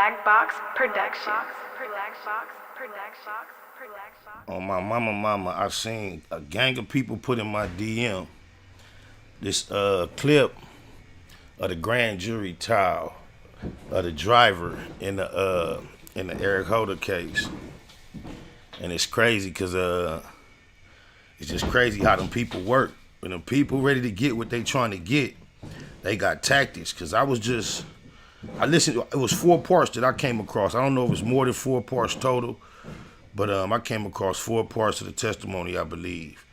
Black Box Productions. On my mama, I seen a gang of people put in my DM this clip of the grand jury trial of the driver in the Eric Holder case, and it's crazy because it's just crazy how them people work. When them people ready to get what they trying to get, they got tactics. Because I listened. It was 4 parts that I came across. I don't know if it was more than 4 parts total, but I came across 4 parts of the testimony, I believe.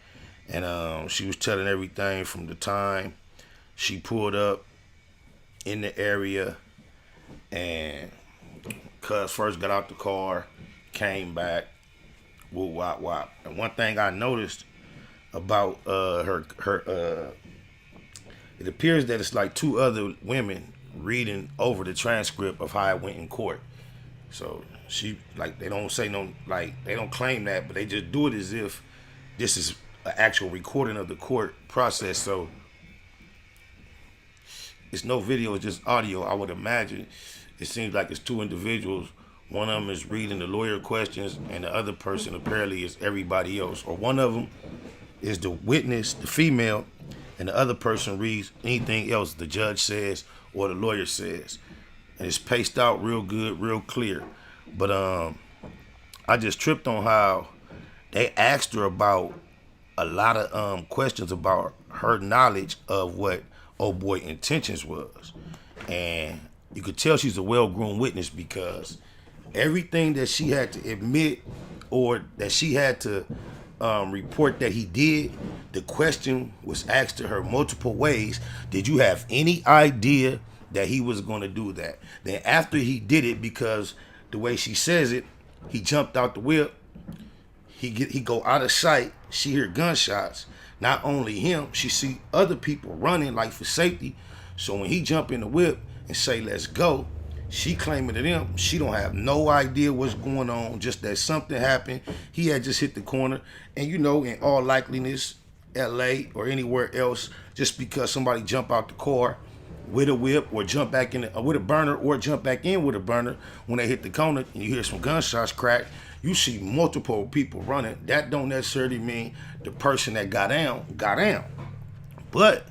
And she was telling everything from the time she pulled up in the area and cuz first got out the car, came back, whoop, wop, wop. And one thing I noticed about her it appears that it's like 2 other women reading over the transcript of how it went in court. So she, like, they don't say no, like, they don't claim that, but they just do it as if this is an actual recording of the court process. So it's no video, it's just audio. I would imagine it seems like it's 2 individuals. One of them is reading the lawyer questions, and the other person apparently is everybody else. Or one of them is the witness, the female, and the other person reads anything else the judge says or the lawyer says. And it's paced out real good, real clear. But I just tripped on how they asked her about a lot of questions about her knowledge of what old boy intentions was. And you could tell she's a well-groomed witness because everything that she had to admit or that she had to report that he did, the question was asked to her multiple ways. Did you have any idea that he was going to do that? Then after he did it, because the way she says it, he jumped out the whip, he go out of sight, she hear gunshots. Not only him, she see other people running like for safety. So when he jump in the whip and say, let's go, she claiming to them, she don't have no idea what's going on, just that something happened. He had just hit the corner. And you know, in all likeliness, LA or anywhere else, just because somebody jump out the car with a whip or jump back in with a burner or jump back in with a burner, when they hit the corner and you hear some gunshots crack, you see multiple people running. That don't necessarily mean the person that got down. But,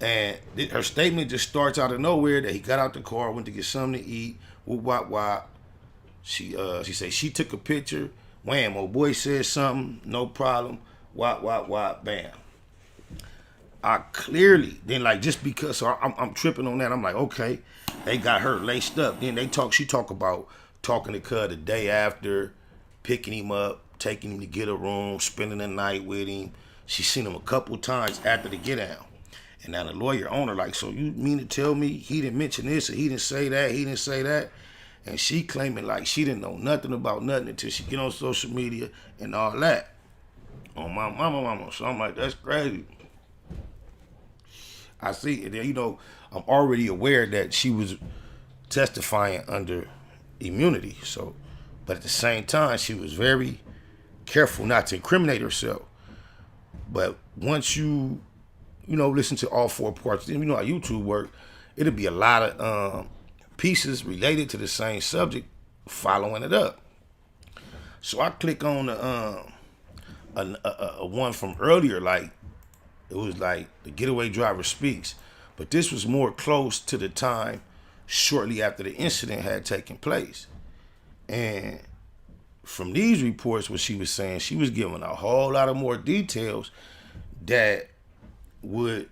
and her statement just starts out of nowhere that he got out the car, went to get something to eat, whoop, wop, wop. She said she took a picture, wham, old boy said something, no problem, wop, wop, wop, bam. I clearly, then like just because, so I'm tripping on that, I'm like, okay, they got her laced up. Then she talk about talking to Cud the day after, picking him up, taking him to get a room, spending the night with him. She seen him a couple times after the get down. And now the lawyer on her like, so you mean to tell me he didn't mention this or he didn't say that? And she claiming like she didn't know nothing about nothing until she get on social media and all that. On my mama. So I'm like, that's crazy. I see, and then, you know, I'm already aware that she was testifying under immunity. So, but at the same time, she was very careful not to incriminate herself. But once you listen to all 4 parts, then you know how YouTube work, it'll be a lot of pieces related to the same subject following it up. So I click on a one from earlier, like, it was like the Getaway driver speaks, but this was more close to the time shortly after the incident had taken place. And from these reports, what she was saying, she was giving a whole lot of more details that would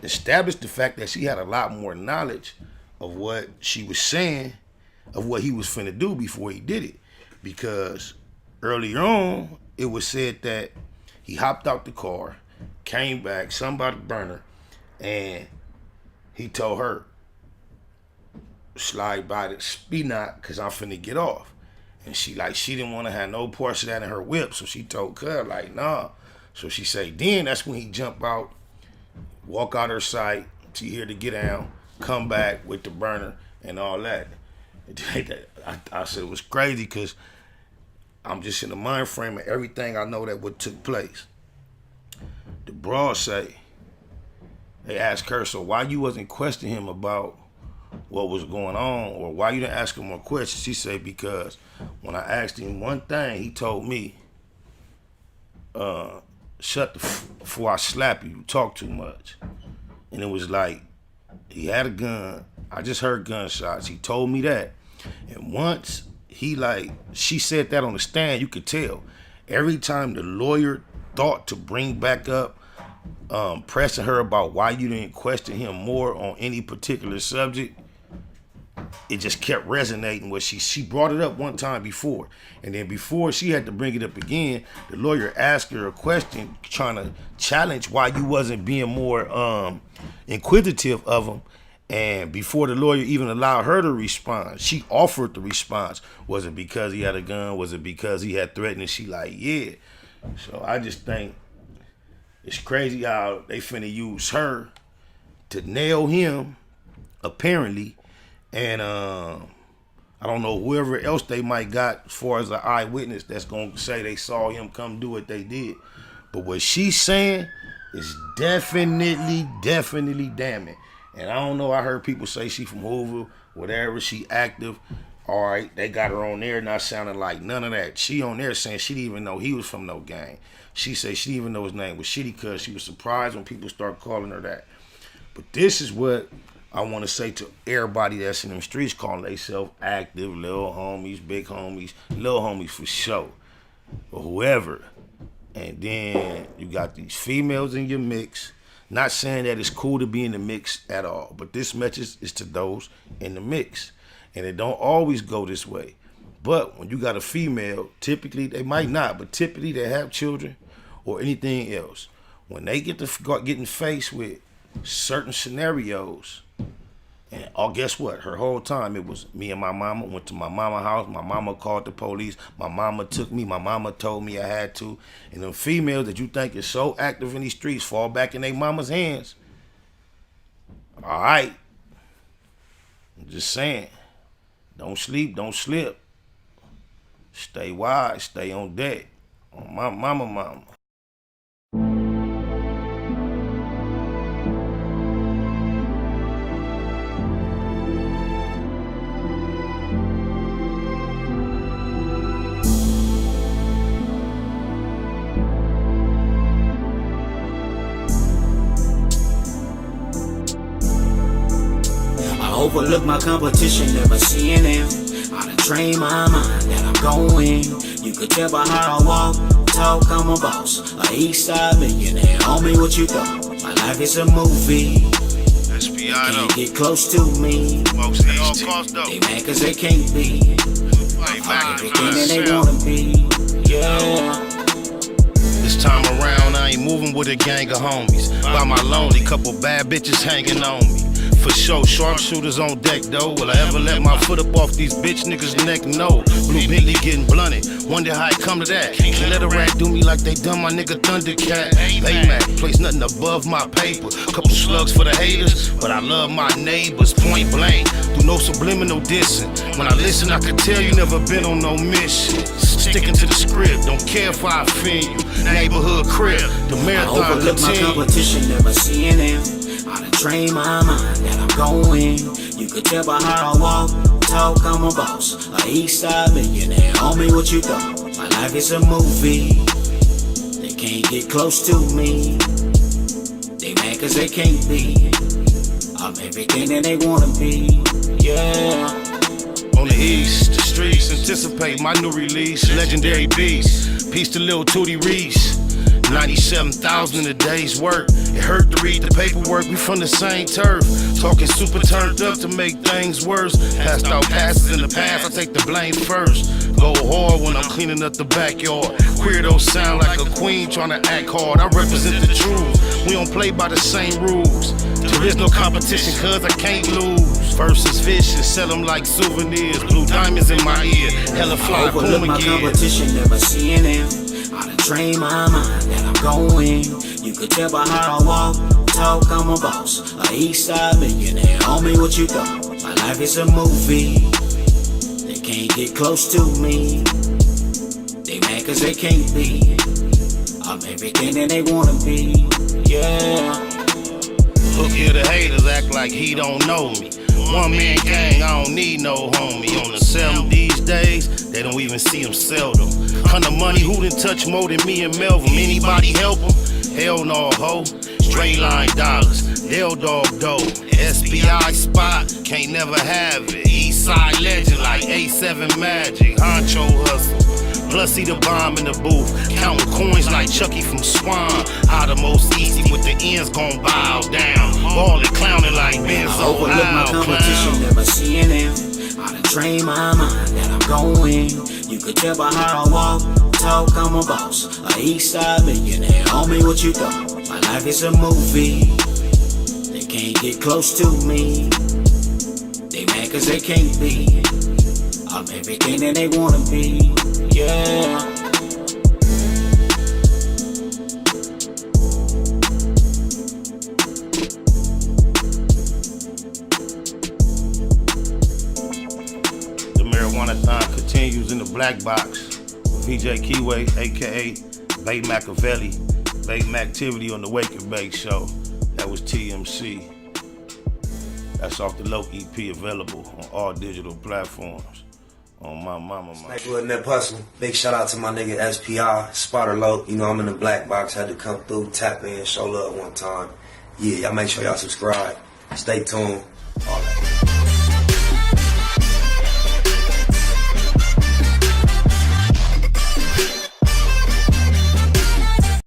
establish the fact that she had a lot more knowledge of what she was saying, of what he was finna do before he did it. Because earlier on, it was said that he hopped out the car, came back, somebody burned her, and he told her, slide by the speed knot because I'm finna get off. And she didn't want to have no parts of that in her whip, so she told Cud, like, nah. So she said, then that's when he jump out, walk out her sight, she hear to get down, come back with the burner and all that. I said it was crazy because I'm just in the mind frame of everything I know that what took place. The broad say, they asked her, so why you wasn't questioning him about what was going on or why you didn't ask him more questions. She said, because when I asked him one thing, he told me, shut the before I slap you, you talk too much. And it was like, he had a gun. I just heard gunshots. He told me that. And once she said that on the stand, you could tell. Every time the lawyer thought to bring back up pressing her about why you didn't question him more on any particular subject, it just kept resonating with she brought it up one time before, and then before she had to bring it up again, the lawyer asked her a question trying to challenge why you wasn't being more inquisitive of him. And before the lawyer even allowed her to respond, she offered the response. Was it because he had a gun? Was it because he had threatened? And she like, yeah. So I just think it's crazy how they finna use her to nail him, apparently. And I don't know whoever else they might got as far as an eyewitness that's gonna say they saw him come do what they did. But what she's saying is definitely damning. And I don't know, I heard people say she from Hoover, whatever, she active. All right, they got her on there not sounding like none of that. She on there saying she didn't even know he was from no gang. She said she didn't even know his name was Shitty cuz she was surprised when people start calling her that. But this is what I want to say to everybody that's in them streets calling themselves active, little homies, big homies, little homies for sure, or whoever. And then you got these females in your mix. Not saying that it's cool to be in the mix at all, but this message is to those in the mix. And it don't always go this way. But when you got a female, typically, they might not, but typically they have children or anything else. When they getting faced with certain scenarios, and guess what? Her whole time it was me and my mama went to my mama's house. My mama called the police. My mama took me. My mama told me I had to. And them females that you think is so active in these streets fall back in their mama's hands. All right. I'm just saying. Don't sleep. Don't slip. Stay wise. Stay on deck. On my mama. Overlook my competition, never seeing them. I done trained my mind that I'm going. You could tell by how I walk, talk, I'm a boss. A east side millionaire, homie, what you thought? My life is a movie. Can't get close to me. They mad cause they can't be. I'm everything that they wanna be. Yeah. This time around, I ain't moving with a gang of homies. By my lonely, couple bad bitches hanging on me. For sure, sharpshooters on deck though. Will I ever let my foot up off these bitch niggas' neck? No. Blue Bentley getting blunted. Wonder how it come to that. Can't let a rat do me like they done my nigga Thundercat. Baymax, place nothing above my paper. Couple slugs for the haters, but I love my neighbors. Point blank, do no subliminal dissing. When I listen, I can tell you never been on no mission. Sticking to the script, don't care if I offend you. Neighborhood crib, the marathon I overlook my competition, never seeing them. I done trained my mind that I'm going. You could tell by how I walk, talk, I'm a boss. A east side millionaire, homie, what you thought? My life is a movie. They can't get close to me. They mad cause they can't be. I'm everything that they wanna be. Yeah. On the east, the streets anticipate my new release. Legendary beast, peace to Lil Tootie Reese. 97,000 in a day's work. It hurt to read the paperwork, we from the same turf. Talking super turned up to make things worse. Passed out passes in the past, I take the blame first. Go hard when I'm cleaning up the backyard. Queerdos sound like a queen trying to act hard. I represent the truth, we don't play by the same rules. There is no competition cause I can't lose. Versus vicious, sell them like souvenirs. Blue diamonds in my ear, hella fly, overlook boom my again. competition, never seeing them. I done trained my mind that I'm going. You could tell by how I walk, talk, I'm a boss. A east side millionaire, homie, what you thought? My life is a movie. They can't get close to me. They mad cause they can't be. I'm everything that they wanna be. Yeah. Look here, the haters act like he don't know me. One man gang, I don't need no homie. On the 7 these days, they don't even see him seldom. Kind of money, who done touch more than me and Melvin? Anybody help him? Hell no, ho. Straight line dollars, Lil Dog dough. SBI spot, can't never have it. Eastside legend like A7 Magic. Honcho hustle, plus he the bomb in the booth. Counting coins like Chucky from Swan. How the most easy with the ends gon' bow down. Ballin' clowning like Benzo. I overlook my competition, never seeing them. I done trained my mind that I'm going. You could tell by how I walk, talk, I'm a boss. A Eastside millionaire, homie, what you thought? My life is a movie. They can't get close to me. They mad cause they can't be. I'm everything that they wanna be. Yeah. Marijuana-thon continues in the black box. VJ Keyway, aka Bay Machiavelli, Bay Mactivity on the Wake and Bake show. That was TMC. That's off the LOC EP, available on all digital platforms. On my mama. Snake Wood Nip Hustle. Big shout out to my nigga SPI, Spotter Low. You know I'm in the black box, had to come through, tap in, show love one time. Yeah, y'all make sure y'all subscribe. Stay tuned.